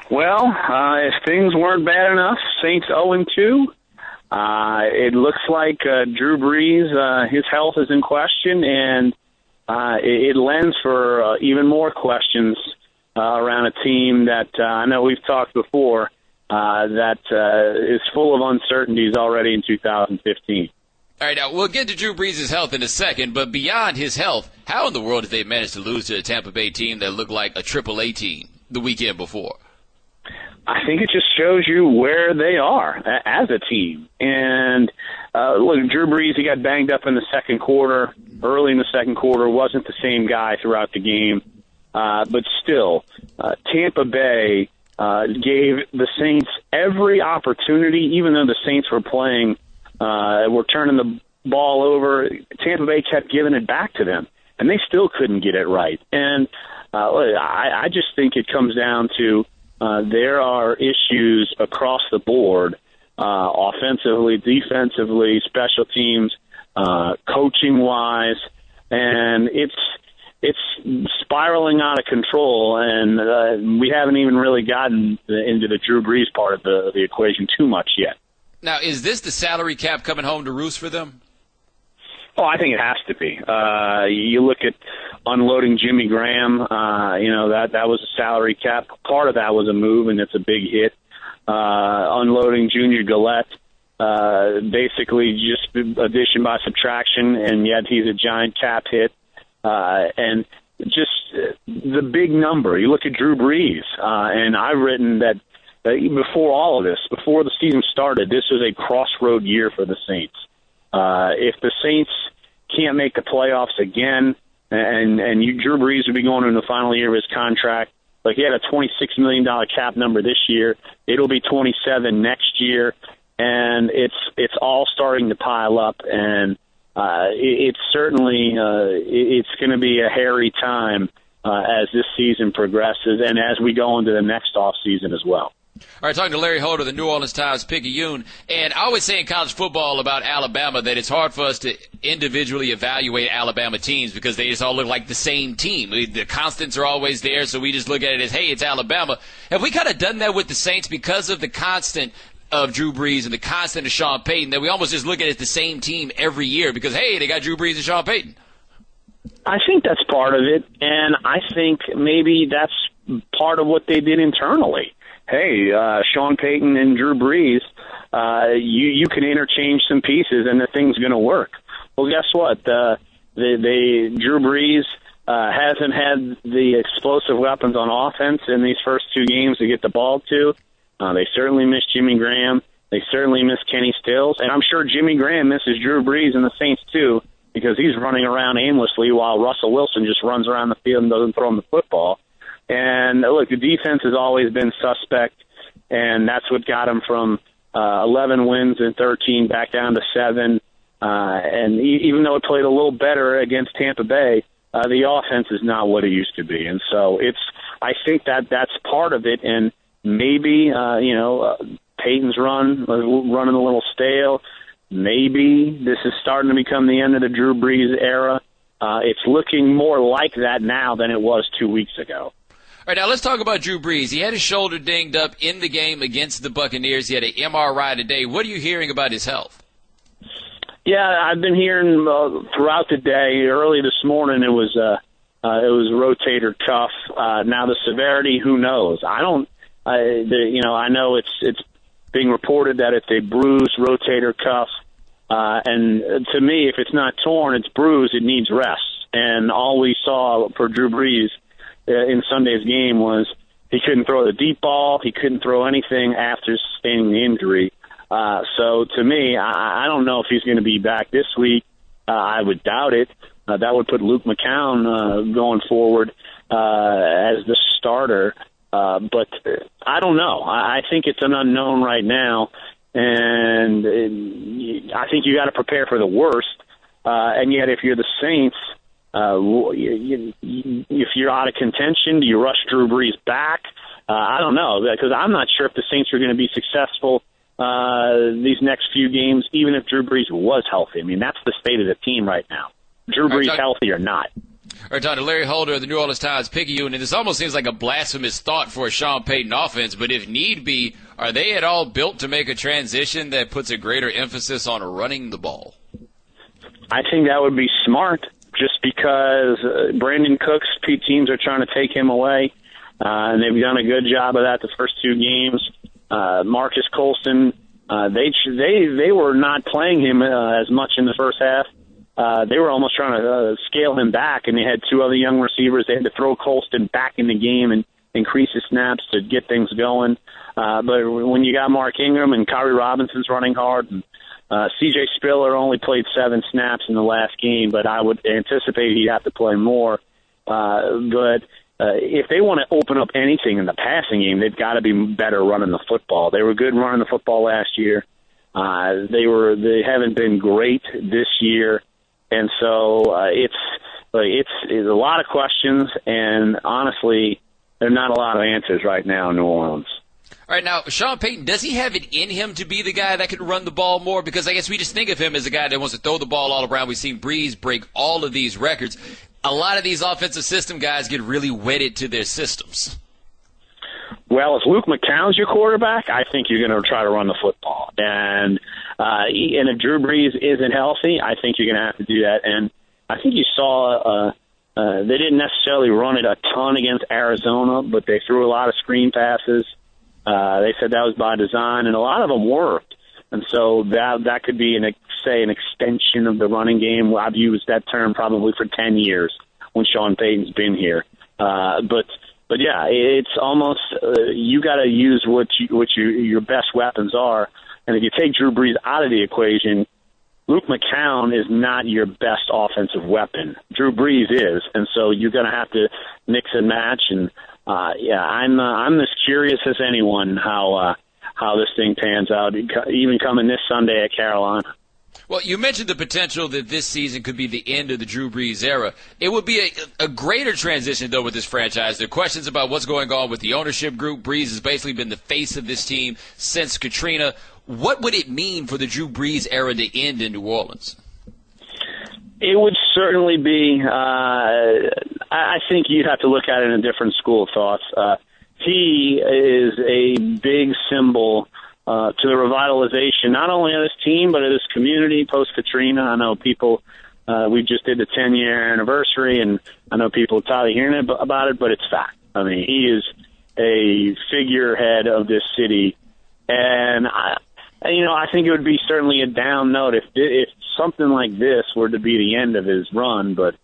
Well, if things weren't bad enough, Saints 0-2. It looks like Drew Brees, his health is in question, and it lends for even more questions around a team that I know we've talked before. That is full of uncertainties already in 2015. All right, now we'll get to Drew Brees' health in a second, but beyond his health, how in the world did they manage to lose to a Tampa Bay team that looked like a AAA team the weekend before? I think it just shows you where they are as a team. And look, Drew Brees, he got banged up in the second quarter. Early in the second quarter, wasn't the same guy throughout the game. But still, Tampa Bay gave the Saints every opportunity, even though the Saints were playing, were turning the ball over. Tampa Bay kept giving it back to them, and they still couldn't get it right. And I just think it comes down to there are issues across the board, offensively, defensively, special teams, coaching-wise, and it's spiraling out of control, and we haven't even really gotten into the Drew Brees part of the equation too much yet. Now, is this the salary cap coming home to roost for them? Oh, I think it has to be. You look at unloading Jimmy Graham, that was a salary cap. Part of that was a move, and it's a big hit. Unloading Junior Gillette, basically just addition by subtraction, and yet he's a giant cap hit. And just the big number. You look at Drew Brees, and I've written that before all of this, before the season started, this was a crossroad year for the Saints. If the Saints can't make the playoffs again, and Drew Brees would be going into the final year of his contract, Like, he had a $26 million cap number this year. It'll be 27 next year, and it's all starting to pile up. And it's certainly it's going to be a hairy time as this season progresses, and as we go into the next off season as well. All right, talking to Larry Holder, the New Orleans Times-Picayune. And I always say in college football about Alabama that it's hard for us to individually evaluate Alabama teams because they just all look like the same team. The constants are always there, so we just look at it as, hey, it's Alabama. Have we kind of done that with the Saints because of the constant of Drew Brees and the constant of Sean Payton, that we almost just look at it as the same team every year because, hey, they got Drew Brees and Sean Payton? I think that's part of it, and I think maybe that's part of what they did internally. Hey, Sean Payton and Drew Brees, you can interchange some pieces and the thing's going to work. Well, guess what? Drew Brees hasn't had the explosive weapons on offense in these first two games to get the ball to. They certainly miss Jimmy Graham. They certainly miss Kenny Stills. And I'm sure Jimmy Graham misses Drew Brees and the Saints too, because he's running around aimlessly while Russell Wilson just runs around the field and doesn't throw him the football. And look, the defense has always been suspect, and that's what got him from 11 wins and 13 back down to 7. And even though it played a little better against Tampa Bay, the offense is not what it used to be. And so I think that's part of it. And maybe, Peyton's running a little stale. Maybe this is starting to become the end of the Drew Brees era. It's looking more like that now than it was 2 weeks ago. All right, now let's talk about Drew Brees. He had his shoulder dinged up in the game against the Buccaneers. He had an MRI today. What are you hearing about his health? Yeah, I've been hearing throughout the day. Early this morning, it was rotator cuff. Now the severity, who knows? I know it's being reported that it's a bruised rotator cuff, and to me, if it's not torn, it's bruised. It needs rest. And all we saw for Drew Brees in Sunday's game was he couldn't throw the deep ball. He couldn't throw anything after sustaining the injury. So to me, I don't know if he's going to be back this week. I would doubt it. That would put Luke McCown going forward as the starter. But I don't know. I think it's an unknown right now, and I think you got to prepare for the worst. And yet, if you're the Saints, if you're out of contention, do you rush Drew Brees back? I don't know, because I'm not sure if the Saints are going to be successful these next few games, even if Drew Brees was healthy. I mean, that's the state of the team right now. Drew Brees healthy or not. All right, talking to Larry Holder of the New Orleans Times-Picayune, and this almost seems like a blasphemous thought for a Sean Payton offense, but if need be, are they at all built to make a transition that puts a greater emphasis on running the ball? I think that would be smart, just because Brandon Cooks' teams are trying to take him away, and they've done a good job of that the first two games. Marcus Colston, they were not playing him as much in the first half. They were almost trying to scale him back, and they had two other young receivers. They had to throw Colston back in the game and increase his snaps to get things going. But when you got Mark Ingram and Kyrie Robinson's running hard, and C.J. Spiller only played 7 snaps in the last game, but I would anticipate he'd have to play more. But if they want to open up anything in the passing game, they've got to be better running the football. They were good running the football last year. They haven't been great this year. And so it's a lot of questions, and honestly, there are not a lot of answers right now in New Orleans. All right, now, Sean Payton, does he have it in him to be the guy that can run the ball more? Because I guess we just think of him as a guy that wants to throw the ball all around. We've seen Brees break all of these records. A lot of these offensive system guys get really wedded to their systems. Well, if Luke McCown's your quarterback, I think you're going to try to run the football. And if Drew Brees isn't healthy, I think you're going to have to do that. And I think you saw they didn't necessarily run it a ton against Arizona, but they threw a lot of screen passes. They said that was by design, and a lot of them worked. And so that could be, an extension of the running game. I've used that term probably for 10 years when Sean Payton's been here. But yeah, it's almost you got to use what your best weapons are. And if you take Drew Brees out of the equation, Luke McCown is not your best offensive weapon. Drew Brees is, and so you're going to have to mix and match. And I'm as curious as anyone how this thing pans out, even coming this Sunday at Carolina. Well, you mentioned the potential that this season could be the end of the Drew Brees era. It would be a greater transition, though, with this franchise. There are questions about what's going on with the ownership group. Brees has basically been the face of this team since Katrina. What would it mean for the Drew Brees era to end in New Orleans? It would certainly be. I think you'd have to look at it in a different school of thoughts. He is a big symbol to the revitalization, not only of this team, but of this community post-Katrina. I know people, we just did the 10-year anniversary, and I know people are tired of hearing about it, but it's fact. I mean, he is a figurehead of this city, and I think it would be certainly a down note if something like this were to be the end of his run, but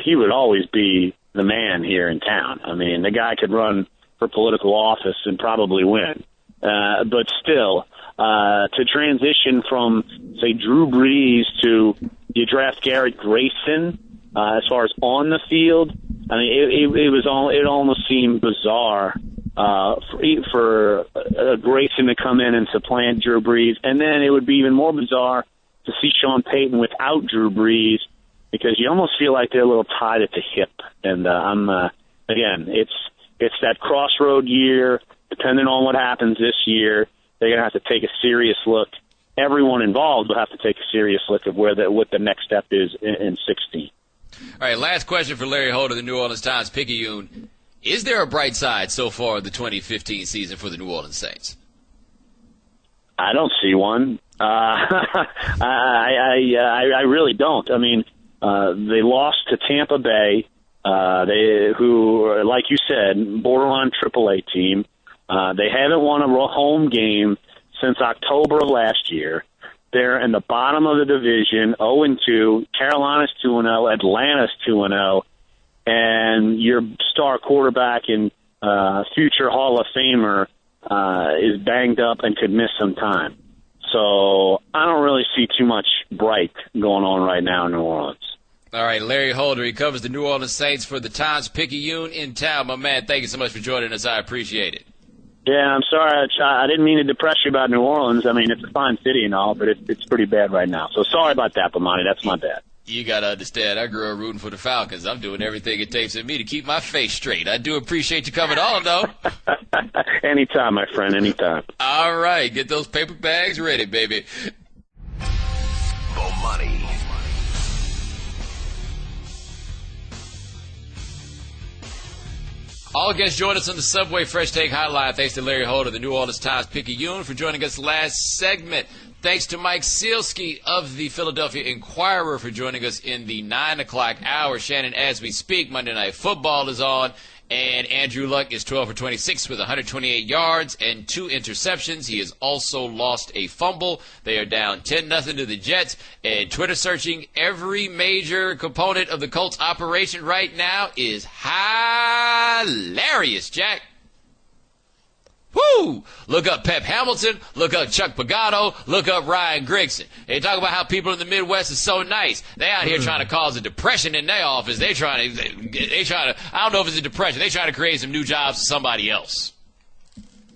he would always be the man here in town. I mean, the guy could run for political office and probably win. But still, to transition from, say, Drew Brees to you draft Garrett Grayson, as far as on the field, I mean, it almost seemed bizarre for Grayson to come in and supplant Drew Brees, and then it would be even more bizarre to see Sean Payton without Drew Brees, because you almost feel like they're a little tied at the hip. And again, it's that crossroad year. Depending on what happens this year, they're going to have to take a serious look. Everyone involved will have to take a serious look at what the next step is in 16. All right, last question for Larry Holder, the New Orleans Times-Picayune. Is there a bright side so far in the 2015 season for the New Orleans Saints? I don't see one. I really don't. I mean, they lost to Tampa Bay, who, like you said, borderline AAA team. They haven't won a home game since October of last year. They're in the bottom of the division, 0-2. Carolina's 2-0. Atlanta's 2-0. And your star quarterback and future Hall of Famer is banged up and could miss some time. So I don't really see too much bright going on right now in New Orleans. All right, Larry Holder, he covers the New Orleans Saints for the Times-Picayune in town. My man, thank you so much for joining us. I appreciate it. Yeah, I'm sorry. I didn't mean to depress you about New Orleans. I mean, it's a fine city and all, but it's pretty bad right now. So sorry about that, Bomani. That's my bad. You got to understand, I grew up rooting for the Falcons. I'm doing everything it takes in me to keep my face straight. I do appreciate you coming on, though. Anytime, my friend, anytime. All right, get those paper bags ready, baby. Bomani. All guests join us on the Subway Fresh Take Hotline. Thanks to Larry Holder, the New Orleans Times-Picayune, for joining us last segment. Thanks to Mike Sealski of the Philadelphia Inquirer for joining us in the 9 o'clock hour. Shannon, as we speak, Monday Night Football is on, and Andrew Luck is 12 for 26 with 128 yards and 2 interceptions. He has also lost a fumble. They are down 10-0 to the Jets. And Twitter searching, every major component of the Colts operation right now is hilarious, Jack. Woo! Look up Pep Hamilton, look up Chuck Pagano, look up Ryan Grigson. They talk about how people in the Midwest are so nice. They out here trying to cause a depression in their office. They trying to, I don't know if it's a depression. They trying to create some new jobs for somebody else.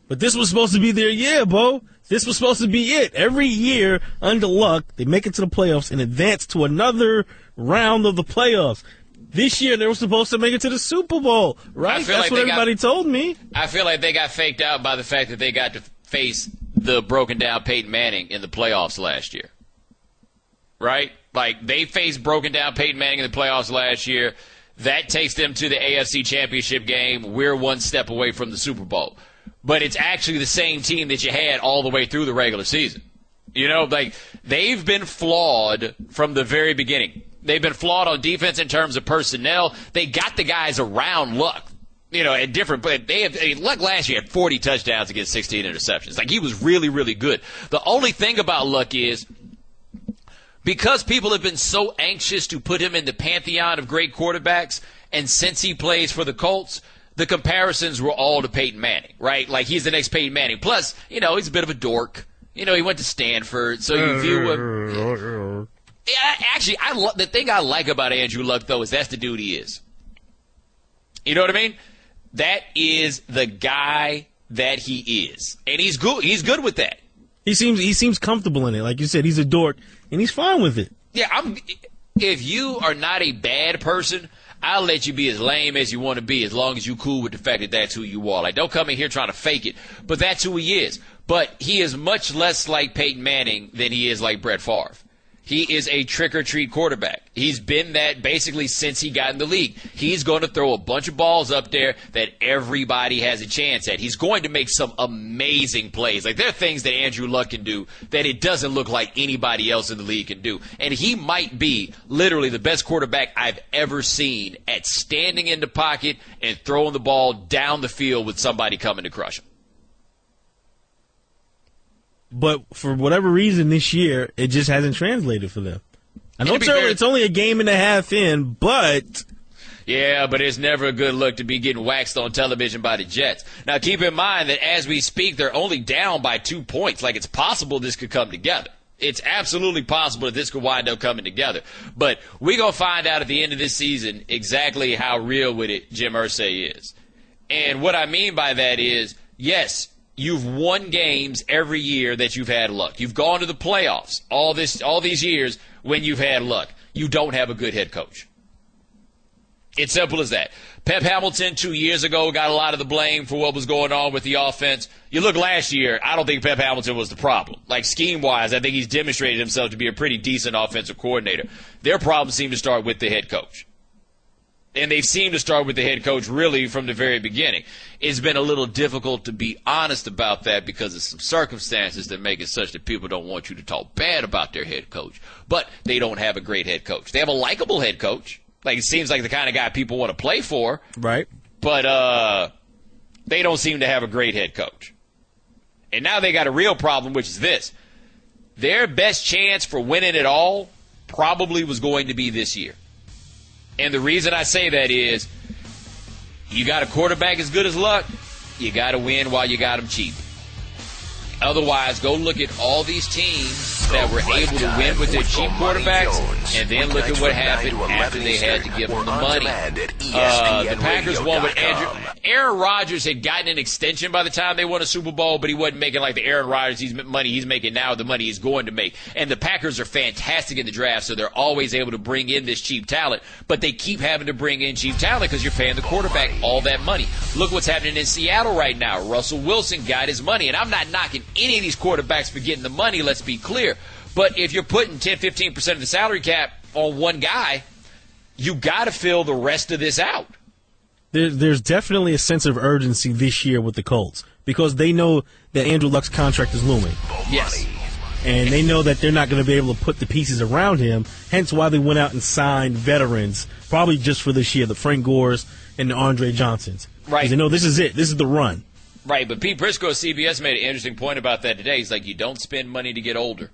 But this was supposed to be their year, Bo. This was supposed to be it. Every year, under luck, they make it to the playoffs and advance to another round of the playoffs. This year, they were supposed to make it to the Super Bowl, right? That's what everybody told me. I feel like they got faked out by the fact that they got to face the broken-down Peyton Manning in the playoffs last year, right? Like, they faced broken-down Peyton Manning in the playoffs last year. That takes them to the AFC Championship game. We're one step away from the Super Bowl. But it's actually the same team that you had all the way through the regular season. You know, like, they've been flawed from the very beginning. They've been flawed on defense in terms of personnel. They got the guys around Luck, you know, at different. But Luck last year had 40 touchdowns against 16 interceptions. Like, he was really, really good. The only thing about Luck is, because people have been so anxious to put him in the pantheon of great quarterbacks, and since he plays for the Colts, the comparisons were all to Peyton Manning, right? Like, he's the next Peyton Manning. Plus, you know, he's a bit of a dork. You know, he went to Stanford, so you view him. Yeah, actually, the thing I like about Andrew Luck, though, is that's the dude he is. You know what I mean? That is the guy that he is. And he's good. He's good with that. He seems comfortable in it. Like you said, he's a dork, and he's fine with it. Yeah, if you are not a bad person, I'll let you be as lame as you want to be as long as you cool with the fact that that's who you are. Like, don't come in here trying to fake it, but that's who he is. But he is much less like Peyton Manning than he is like Brett Favre. He is a trick-or-treat quarterback. He's been that basically since he got in the league. He's going to throw a bunch of balls up there that everybody has a chance at. He's going to make some amazing plays. Like, there are things that Andrew Luck can do that it doesn't look like anybody else in the league can do. And he might be literally the best quarterback I've ever seen at standing in the pocket and throwing the ball down the field with somebody coming to crush him. But for whatever reason this year, it just hasn't translated for them. I know it's only a game and a half in, but... Yeah, but it's never a good look to be getting waxed on television by the Jets. Now, keep in mind that as we speak, they're only down by 2 points. Like, it's possible this could come together. It's absolutely possible that this could wind up coming together. But we're going to find out at the end of this season exactly how real with it Jim Irsay is. And what I mean by that is, yes, you've won games every year that you've had luck. You've gone to the playoffs all these years when you've had luck. You don't have a good head coach. It's simple as that. Pep Hamilton 2 years ago got a lot of the blame for what was going on with the offense. You look last year, I don't think Pep Hamilton was the problem. Like, scheme-wise, I think he's demonstrated himself to be a pretty decent offensive coordinator. Their problems seem to start with the head coach. And they've seemed to start with the head coach really from the very beginning. It's been a little difficult to be honest about that because of some circumstances that make it such that people don't want you to talk bad about their head coach. But they don't have a great head coach. They have a likable head coach. Like, it seems like the kind of guy people want to play for. Right. But they don't seem to have a great head coach. And now they got a real problem, which is this. Their best chance for winning it all probably was going to be this year. And the reason I say that is you got a quarterback as good as Luck, you got to win while you got him cheap. Otherwise, go look at all these teams that were able to win with their cheap quarterbacks, and then look at what happened after they had to give them the money. The Packers won with Andrew. Aaron Rodgers had gotten an extension by the time they won a Super Bowl, but he wasn't making like the Aaron Rodgers money he's making now, the money he's going to make. And the Packers are fantastic in the draft, so they're always able to bring in this cheap talent, but they keep having to bring in cheap talent because you're paying the quarterback all that money. Look what's happening in Seattle right now. Russell Wilson got his money, and I'm not knocking any of these quarterbacks for getting the money, let's be clear. But if you're putting 10-15% of the salary cap on one guy, you got to fill the rest of this out. There's definitely a sense of urgency this year with the Colts because they know that Andrew Luck's contract is looming. Yes. And they know that they're not going to be able to put the pieces around him, hence why they went out and signed veterans, probably just for this year, the Frank Gores and the Andre Johnsons. Right. They know this is it. This is the run. Right, but Pete Prisco of CBS made an interesting point about that today. He's like, you don't spend money to get older.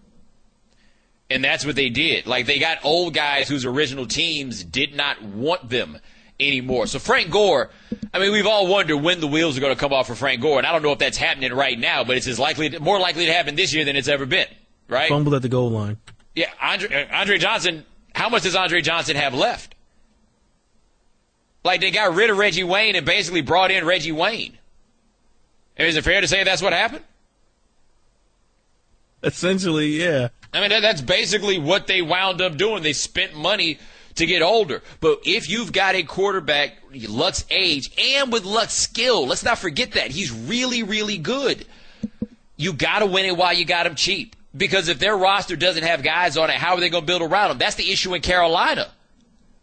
And that's what they did. Like, they got old guys whose original teams did not want them anymore. So Frank Gore, I mean, we've all wondered when the wheels are going to come off for Frank Gore, and I don't know if that's happening right now, but it's more likely to happen this year than it's ever been, right? Fumbled at the goal line. Yeah, Andre Johnson, how much does Andre Johnson have left? Like, they got rid of Reggie Wayne and basically brought in Reggie Wayne. Is it fair to say that's what happened? Essentially, yeah. I mean, that's basically what they wound up doing. They spent money to get older. But if you've got a quarterback, Luck's age, and with Luck's skill, let's not forget that. He's really, really good. You got to win it while you got him cheap. Because if their roster doesn't have guys on it, how are they going to build around him? That's the issue in Carolina.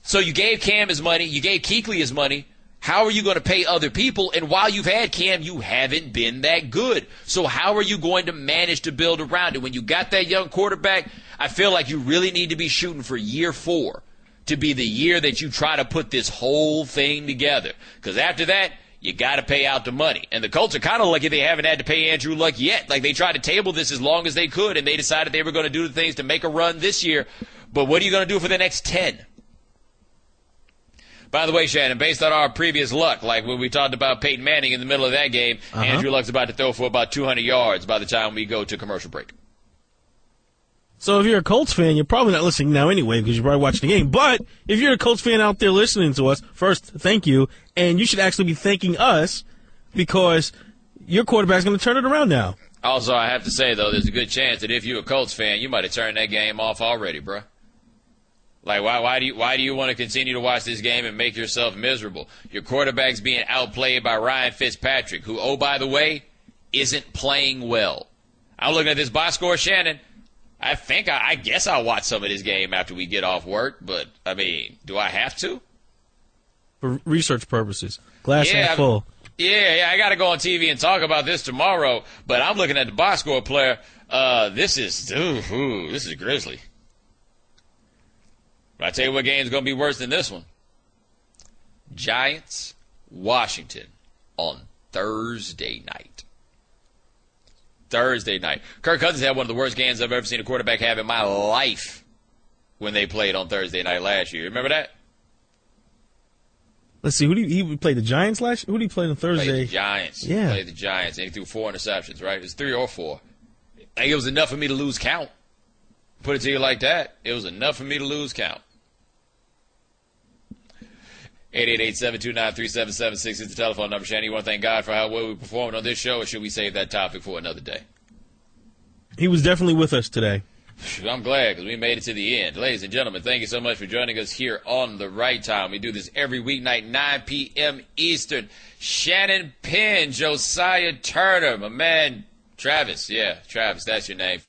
So you gave Cam his money. You gave Kuechly his money. How are you going to pay other people? And while you've had Cam, you haven't been that good. So how are you going to manage to build around it? When you got that young quarterback, I feel like you really need to be shooting for year 4 to be the year that you try to put this whole thing together. Because after that, you got to pay out the money. And the Colts are kind of lucky they haven't had to pay Andrew Luck yet. Like, they tried to table this as long as they could, and they decided they were going to do the things to make a run this year. But what are you going to do for the next 10? By the way, Shannon, based on our previous luck, like when we talked about Peyton Manning in the middle of that game, Andrew Luck's about to throw for about 200 yards by the time we go to commercial break. So if you're a Colts fan, you're probably not listening now anyway because you're probably watching the game. But if you're a Colts fan out there listening to us, first, thank you. And you should actually be thanking us because your quarterback's going to turn it around now. Also, I have to say, though, there's a good chance that if you're a Colts fan, you might have turned that game off already, bro. Like, why do you want to continue to watch this game and make yourself miserable? Your quarterback's being outplayed by Ryan Fitzpatrick, who, oh, by the way, isn't playing well. I'm looking at this box score, Shannon. I guess I'll watch some of this game after we get off work, but, I mean, do I have to? For research purposes. Glass half full. Yeah, I got to go on TV and talk about this tomorrow, but I'm looking at the box score player. This is grisly. But I tell you what game's going to be worse than this one. Giants, Washington on Thursday night. Kirk Cousins had one of the worst games I've ever seen a quarterback have in my life when they played on Thursday night last year. Remember that? Let's see. He played the Giants last year? Who did he play on Thursday? Played the Giants. Yeah. Played the Giants. And he threw 4 interceptions, right? It was 3 or 4. I think it was enough for me to lose count. Put it to you like that. It was enough for me to lose count. 888-729-3776 is the telephone number. Shannon, you want to thank God for how well we performed on this show, or should we save that topic for another day? He was definitely with us today. I'm glad because we made it to the end. Ladies and gentlemen, thank you so much for joining us here on The Right Time. We do this every weeknight, 9 p.m. Eastern. Shannon Penn, Josiah Turner, my man Travis. Yeah, Travis, that's your name.